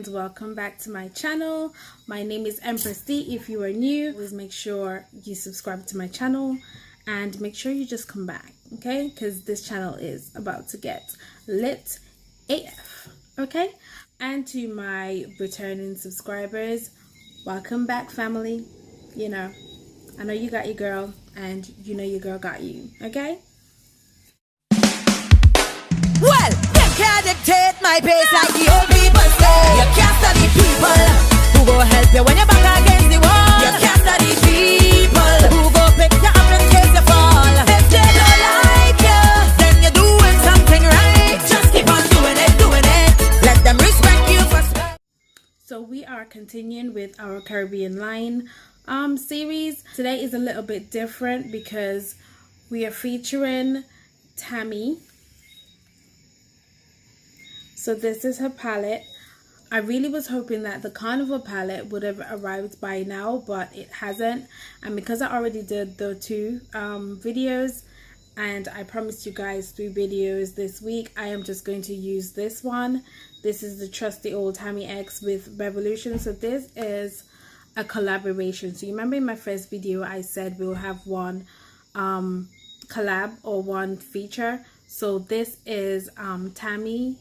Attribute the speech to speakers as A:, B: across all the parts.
A: welcome back to my channel. My name is Empress D. If you are new, please make sure you subscribe to my channel and make sure you just come back, okay? Because this channel is about to get lit AF, okay? And to my returning subscribers, welcome back, family. You know, I know you got your girl and you know your girl got you, okay?
B: Well, them can't dictate my pace like the old people say. You can't study people who go help you when you're back against the wall. You can't study people who go pick you up in case you fall. If they don't like you, then you're doing something right. Just keep on doing it. Let them respect you for spend.
A: So we are continuing with our Caribbean line series. Today is a little bit different because we are featuring Tammi. So this is her palette. I really was hoping that the Carnival palette would have arrived by now, but it hasn't. And because I already did the two videos and I promised you guys 3 videos this week, I am just going to use this one. This is the trusty old Tammi X with Revolution. So this is a collaboration. So you remember in my first video I said we'll have one collab or one feature. So this is Tammi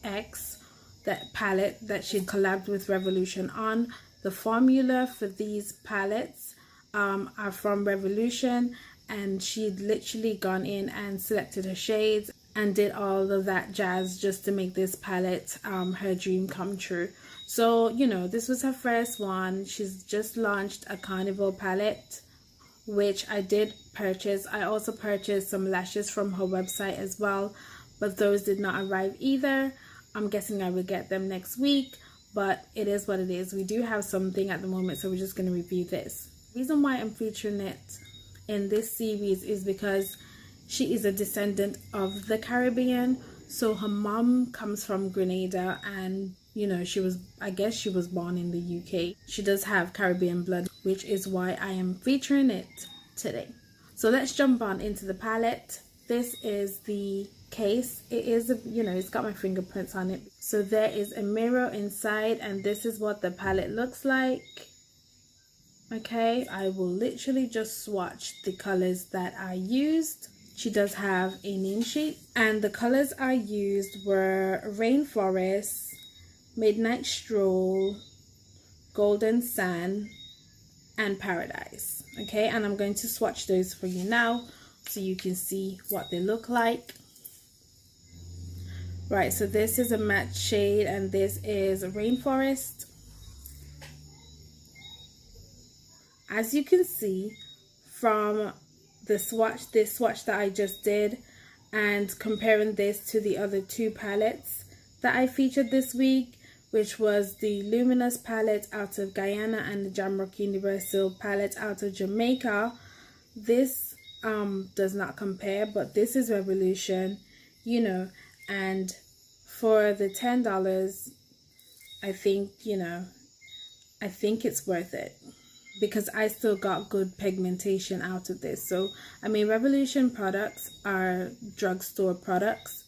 A: X, that palette that she collabed with Revolution on. The formula for these palettes are from Revolution, and she'd literally gone in and selected her shades and did all of that jazz just to make this palette her dream come true. So you know, this was her first one. She's just launched a Carnival palette, which I did purchase. I also purchased some lashes from her website as well, but those did not arrive either. I'm guessing I will get them next week, but it is what it is. We do have something at the moment, so we're just going to review this. The reason why I'm featuring it in this series is because she is a descendant of the Caribbean. So her mom comes from Grenada, and you know, I guess she was born in the UK. She does have Caribbean blood, which is why I am featuring it today. So let's jump on into the palette. This is the case. It is, you know, it's got my fingerprints on it. So there is a mirror inside, and this is what the palette looks like. Okay, I will literally just swatch the colors that I used. She does have a name sheet, and the colors I used were Rainforest, Midnight Stroll, Golden Sand, and Paradise. Okay, and I'm going to swatch those for you now so you can see what they look like. Right, so this is a matte shade and this is Rainforest. As you can see from this swatch that I just did, and comparing this to the other 2 palettes that I featured this week, which was the Luminous palette out of Guyana and the Jamrock Universal palette out of Jamaica, this does not compare, but this is Revolution, you know, and for the $10, I think, you know, I think it's worth it because I still got good pigmentation out of this. So I mean, Revolution products are drugstore products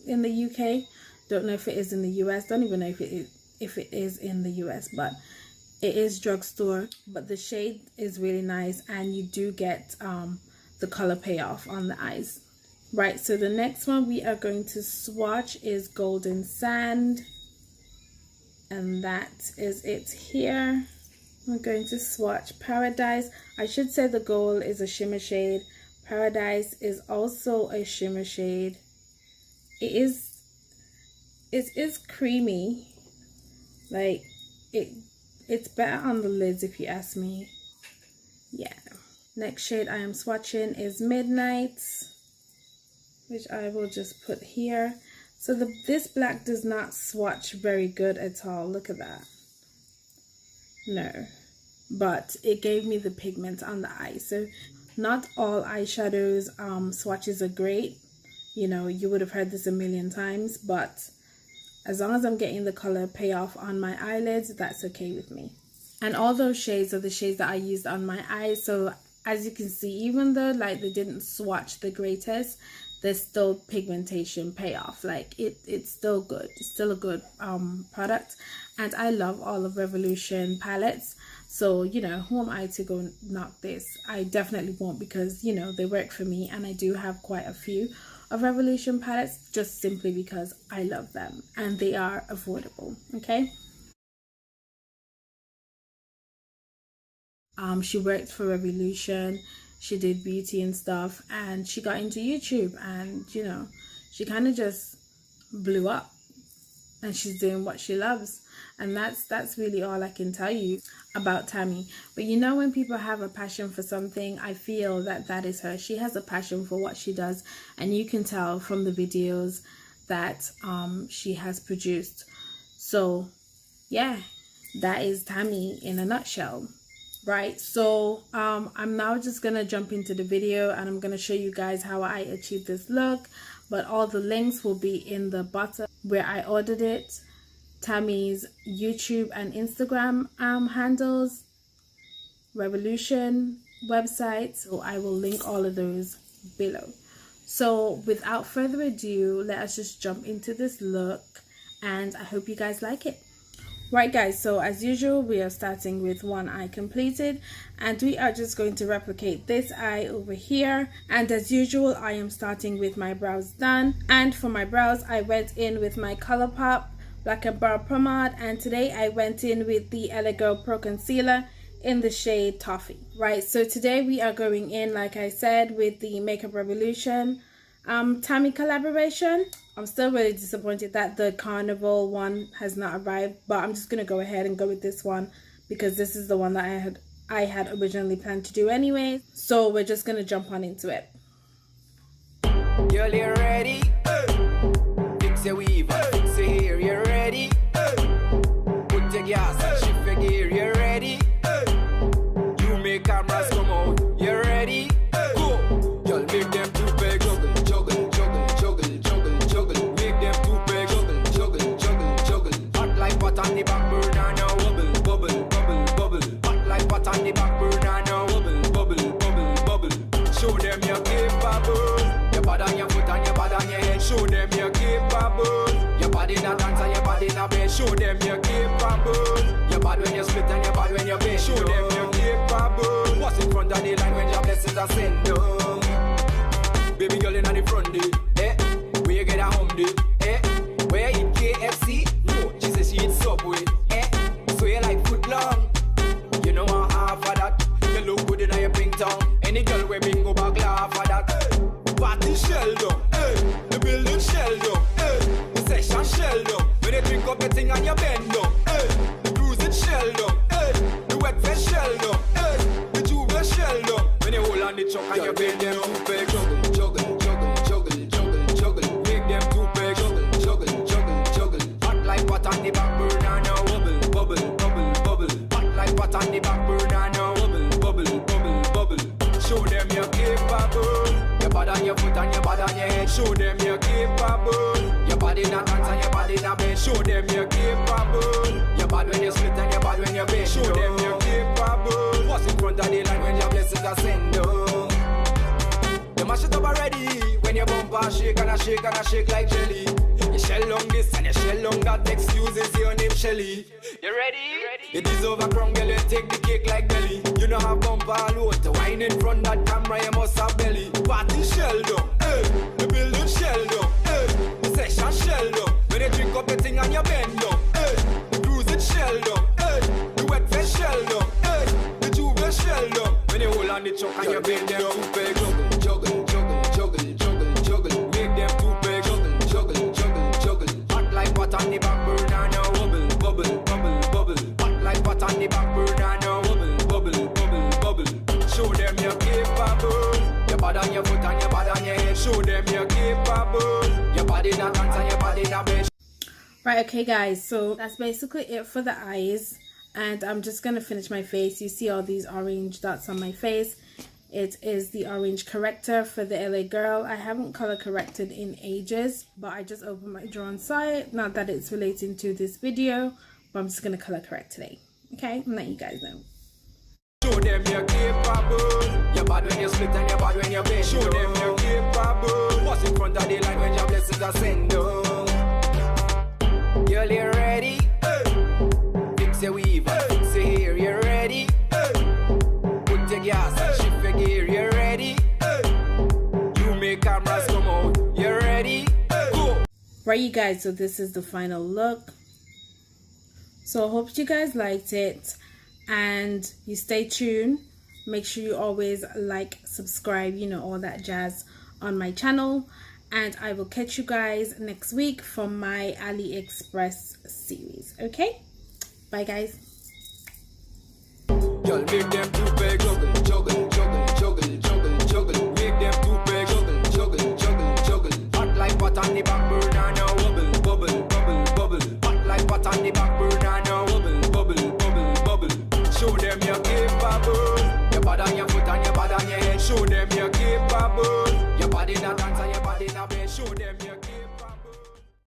A: in the UK. Don't know if it is in the US. Don't even know if it is in the US, but it is drugstore. But the shade is really nice, and you do get the color payoff on the eyes. Right, so the next one we are going to swatch is Golden Sand, and that is it here. We're going to swatch Paradise. I should say the gold is a shimmer shade. Paradise is also a shimmer shade. It is creamy. Like it's better on the lids if you ask me. Yeah. Next shade I am swatching is Midnight, which I will just put here. So this black does not swatch very good at all. Look at that. No, but it gave me the pigment on the eye. So not all eyeshadows swatches are great. You know, you would have heard this a million times, but as long as I'm getting the color payoff on my eyelids, that's okay with me. And all those shades are the shades that I used on my eyes. So as you can see, even though like they didn't swatch the greatest, there's still pigmentation payoff. Like it's still good. It's still a good product, and I love all of Revolution palettes. So, you know, who am I to go knock this? I definitely won't, because, you know, they work for me, and I do have quite a few of Revolution palettes just simply because I love them and they are affordable. Okay. She worked for Revolution, she did beauty and stuff, and she got into YouTube, and, you know, she kind of just blew up, and she's doing what she loves. And that's really all I can tell you about Tammi. But you know, when people have a passion for something, I feel that that is her. She has a passion for what she does, and you can tell from the videos that she has produced. So yeah, that is Tammi in a nutshell. Right, so I'm now just gonna jump into the video, and I'm gonna show you guys how I achieved this look. But all the links will be in the bottom where I ordered it, Tammi's YouTube and Instagram handles, Revolution website, so I will link all of those below. So without further ado, let us just jump into this look, and I hope you guys like it. Right guys, so as usual, we are starting with one eye completed, and we are just going to replicate this eye over here. And as usual, I am starting with my brows done, and for my brows I went in with my Colourpop Black and Brown Pomade, and today I went in with the LA Girl Pro Concealer in the shade Toffee. Right, so today we are going in, like I said, with the Makeup Revolution Tammi collaboration. I'm still really disappointed that the Carnival one has not arrived, but I'm just gonna go ahead and go with this one because this is the one that I had originally planned to do anyway. So we're just gonna jump on into it.
C: Girl, you ready? Fix your weave, fix your hair, you ready? Put your gas and shift your gear, you ready? You make cameras come out, you ready? Go! Girl, make them too big, juggle, juggle, juggle, juggle, juggle, juggle. Make them too big, juggle, juggle, juggle, juggle. Hot like pot on the back burner now, bubble, bubble, bubble, bubble. Hot like pot on the back burner now, bubble, bubble, bubble, bubble. Show them you're capable. Your body on your foot and your body on your head. Show them you're capable. Your body in a dance and your body in a bed. Show them you're capable. Your body when you split and your body when you bend. Show them you're capable. What's in front of the line when your blessings are sent down? Baby girl in the front day, eh? Where you get a home day, eh? Where you eat KFC? No, she says she eats Subway, eh? So you like foot long? You know I half of that. You look good in your pink tongue. Any girl with bingo bag laugh at that. Party shell down, eh? The building shell down, eh? The session shell down. When you drink up your thing and you bend down, eh? The cruising shell down, eh? The wet fest shell down, eh? The juve shell down. When you hold on the chuck and you bend them too big. Juggle, juggle, juggle, juggle, juggle. Make them too big. Juggle, juggle, juggle, juggle. Hot like pot on the back burner now. Bubble, bubble, bubble, bubble. Hot like pot on the back burner now. Bubble, bubble, bubble, bubble. Show them you're capable. Your body on your foot and your body on your head. Show them you're capable. Your body in a dance and your body in a bed. Show them you're capable. Your body when you split and your body when you bend. Show them you're capable. What's in front of the line when your blessings are sent down? You mash it up already. When your bumper shake and a shake and a shake like jelly. You shell on this and you shell on that. Excuses your name Shelly. You ready? It is over crown girl, you take the cake like belly. You know have bumper alone to wine in front that camera, you must have belly. Party shell down, eh? The building shell down, eh? The session shell down. When you drink up your thing and you bend down, eh? The cruising shell down, eh? The wet fest shell down, eh? The juve shell down. When you hold on the chuck and you bend them too big. Juggle, juggle, juggle, juggle, juggle. Make them too big. Juggle, juggle, juggle, juggle. Hot like pot on the back burner now. Bubble, bubble, bubble, bubble. Hot like pot on the back burner now. Bubble, bubble, bubble, bubble. Show them you're capable. Your body on your foot and your body on your head. Show them you're capable. Your body in a dance and your body in a bed.
A: Right, okay guys, so that's basically it for the eyes, and I'm just gonna finish my face. You see all these orange dots on my face. It is the orange corrector for the LA Girl. I haven't color corrected in ages, but I just opened my drawer and saw it. Not that it's relating to this video, but I'm just gonna color correct today. Okay, and let you guys know.
C: Show them you're capable. Your body when you split and your body when you bend. Show them you're capable. What's in camera send down. Girl, you ready? Fix your weave, fix your hair, you ready? Put your gas and shift your gear, you ready? You make cameras come out, you ready? Go!
A: Right, you guys, so this is the final look. So I hope you guys liked it, and you stay tuned. Make sure you always like, subscribe, you know, all that jazz on my channel, and I will catch you guys next week from my AliExpress series. Okay, bye guys.
C: Y'all make them too big, juggle, juggle, juggle, juggle, juggle, juggle. Make them too big, juggle, juggle, juggle, juggle. Hot like pot on the back burner now, bubble, bubble, bubble, bubble. Hot like pot on the back burner now, bubble, bubble, bubble, bubble. Show them you're capable. Your body on your foot and your body on your head. Show them you're capable. Your body in a dance and your body in a bed. Show them you're capable.